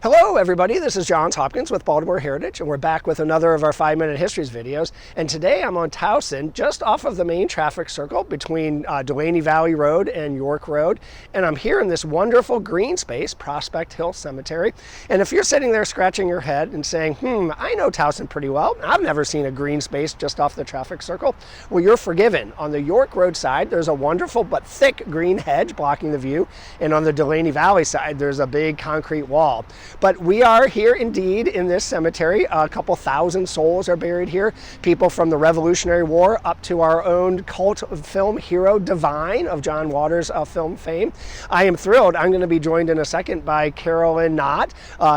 Hello everybody, this is Johns Hopkins with Baltimore Heritage, and we're back with another of our 5-Minute Histories videos. And today I'm on Towson, just off of the main traffic circle between Delaney Valley Road and York Road. And I'm here in this wonderful green space, Prospect Hill Cemetery. And if you're sitting there scratching your head and saying, I know Towson pretty well, I've never seen a green space just off the traffic circle, well, you're forgiven. On the York Road side, there's a wonderful but thick green hedge blocking the view. And on the Delaney Valley side, there's a big concrete wall. But we are here indeed in this cemetery. A couple thousand souls are buried here. People from the Revolutionary War up to our own cult film hero Divine of John Waters' film fame. I am thrilled. I'm going to be joined in a second by Carolyn Knott,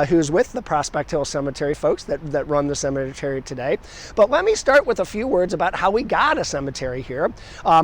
who's with the Prospect Hill Cemetery folks that run the cemetery today. But let me start with a few words about how we got a cemetery here.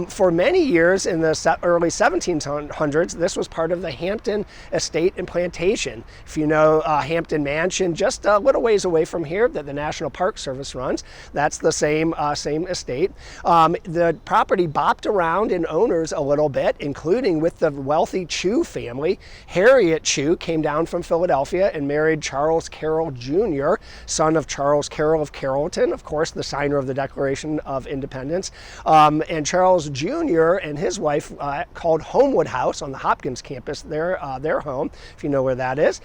For many years in the early 1700s, this was part of the Hampton Estate and Plantation. If you know Hampton Mansion, just a little ways away from here, that the National Park Service runs. That's the same estate. The property bopped around in owners a little bit, including with the wealthy Chew family. Harriet Chew came down from Philadelphia and married Charles Carroll Jr., son of Charles Carroll of Carrollton, of course, the signer of the Declaration of Independence. And Charles Jr. and his wife called Homewood House on the Hopkins campus their home, if you know where that is.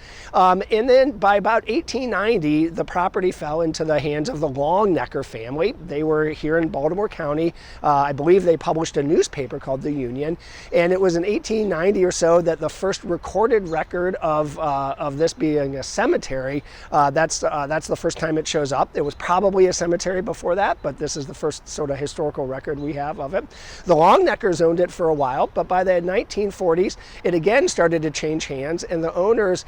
And then by about 1890, the property fell into the hands of the Longnecker family. They were here in Baltimore County. I believe they published a newspaper called The Union. And it was in 1890 or so that the first recorded record of this being a cemetery, that's the first time it shows up. It was probably a cemetery before that, but this is the first sort of historical record we have of it. The Longneckers owned it for a while, but by the 1940s, it again started to change hands, and the owners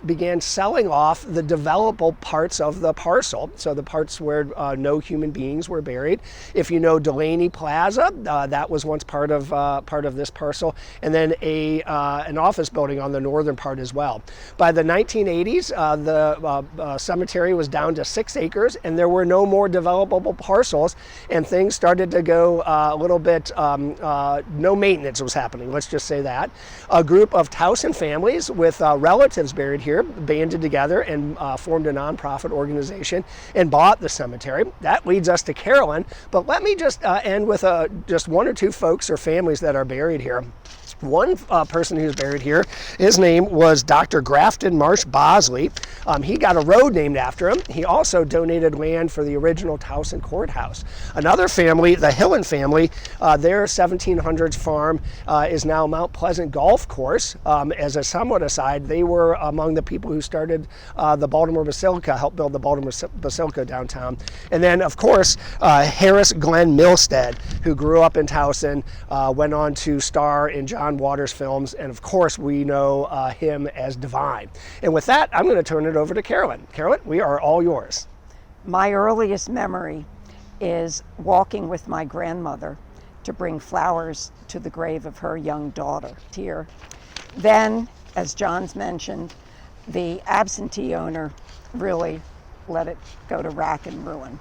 began selling off the developable parts of the parcel, so the parts where no human beings were buried. If you know Delaney Plaza, that was once part of this parcel, and then an office building on the northern part as well. By the 1980s, the cemetery was down to 6 acres, and there were no more developable parcels, and things started to go a little bit, no maintenance was happening, let's just say that. A group of Towson families with relatives buried here banded together and formed a nonprofit organization and bought the cemetery. That leads us to Carolyn, but let me just end with just one or two folks or families that are buried here. One person who's buried here, his name was Dr. Grafton Marsh Bosley. He got a road named after him. He also donated land for the original Towson Courthouse. Another family, the Hillen family, their 1700s farm is now Mount Pleasant Golf Course. As a somewhat aside, they were among the people who started the Baltimore Basilica, helped build the Baltimore Basilica downtown. And then, of course, Harris Glenn Milstead, who grew up in Towson, went on to star in John Waters films, and of course we know him as Divine. And with that, I'm going to turn it over to Carolyn. Carolyn, we are all yours. My earliest memory is walking with my grandmother to bring flowers to the grave of her young daughter here. Then, as John's mentioned, the absentee owner really let it go to rack and ruin.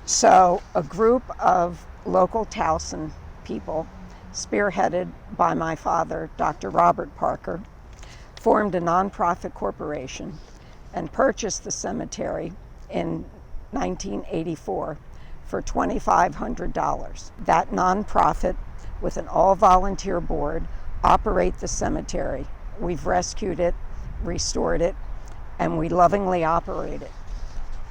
So a group of local Towson people, spearheaded by my father, Dr. Robert Parker, formed a nonprofit corporation and purchased the cemetery in 1984 for $2,500. That nonprofit, with an all-volunteer board, operate the cemetery. We've rescued it, restored it, and we lovingly operate it.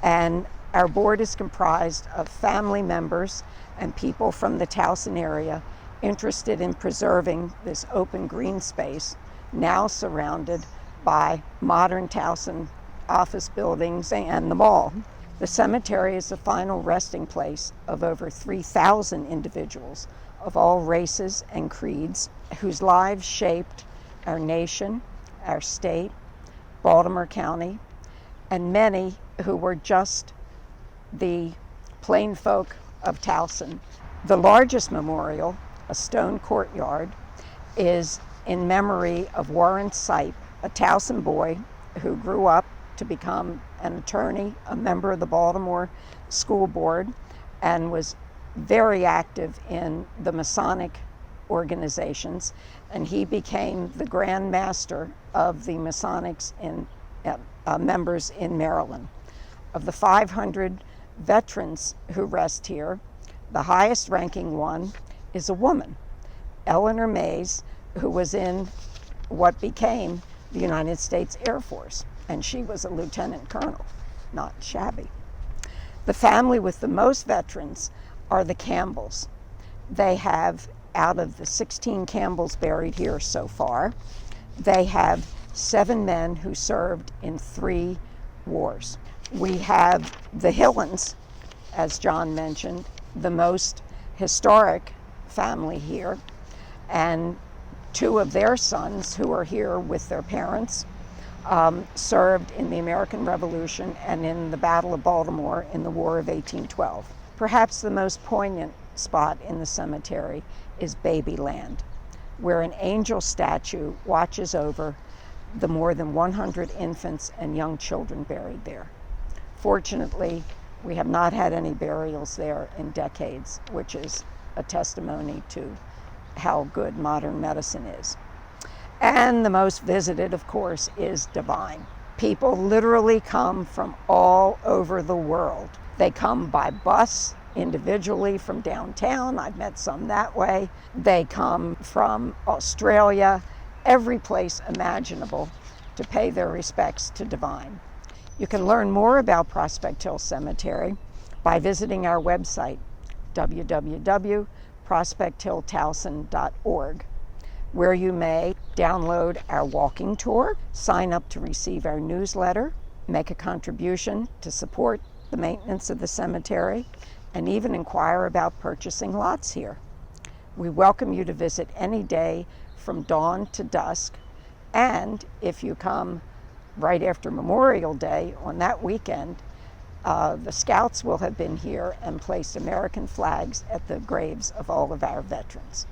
And our board is comprised of family members and people from the Towson area interested in preserving this open green space, now surrounded by modern Towson office buildings and the mall. The cemetery is the final resting place of over 3,000 individuals of all races and creeds whose lives shaped our nation, our state, Baltimore County, and many who were just the plain folk of Towson. The largest memorial, a stone courtyard, is in memory of Warren Sipe, a Towson boy who grew up to become an attorney, a member of the Baltimore School Board, and was very active in the Masonic organizations, and he became the Grand Master of the Masonics in members in Maryland. Of the 500 veterans who rest here, the highest ranking one is a woman, Eleanor Mays, who was in what became the United States Air Force, and she was a lieutenant colonel, not shabby. The family with the most veterans are the Campbells. They have, out of the 16 Campbells buried here so far, they have 7 men who served in 3 wars. We have the Hillans, as John mentioned, the most historic family here, and 2 of their sons, who are here with their parents, served in the American Revolution and in the Battle of Baltimore in the War of 1812. Perhaps the most poignant spot in the cemetery is Babyland, where an angel statue watches over the more than 100 infants and young children buried there. Fortunately, we have not had any burials there in decades, which is a testimony to how good modern medicine is. And the most visited, of course, is Divine. People literally come from all over the world. They come by bus, individually from downtown. I've met some that way. They come from Australia, every place imaginable, to pay their respects to Divine. You can learn more about Prospect Hill Cemetery by visiting our website, www.prospecthilltowson.org, where you may download our walking tour, sign up to receive our newsletter, make a contribution to support the maintenance of the cemetery, and even inquire about purchasing lots here. We welcome you to visit any day from dawn to dusk, and if you come right after Memorial Day on that weekend, the Scouts will have been here and placed American flags at the graves of all of our veterans.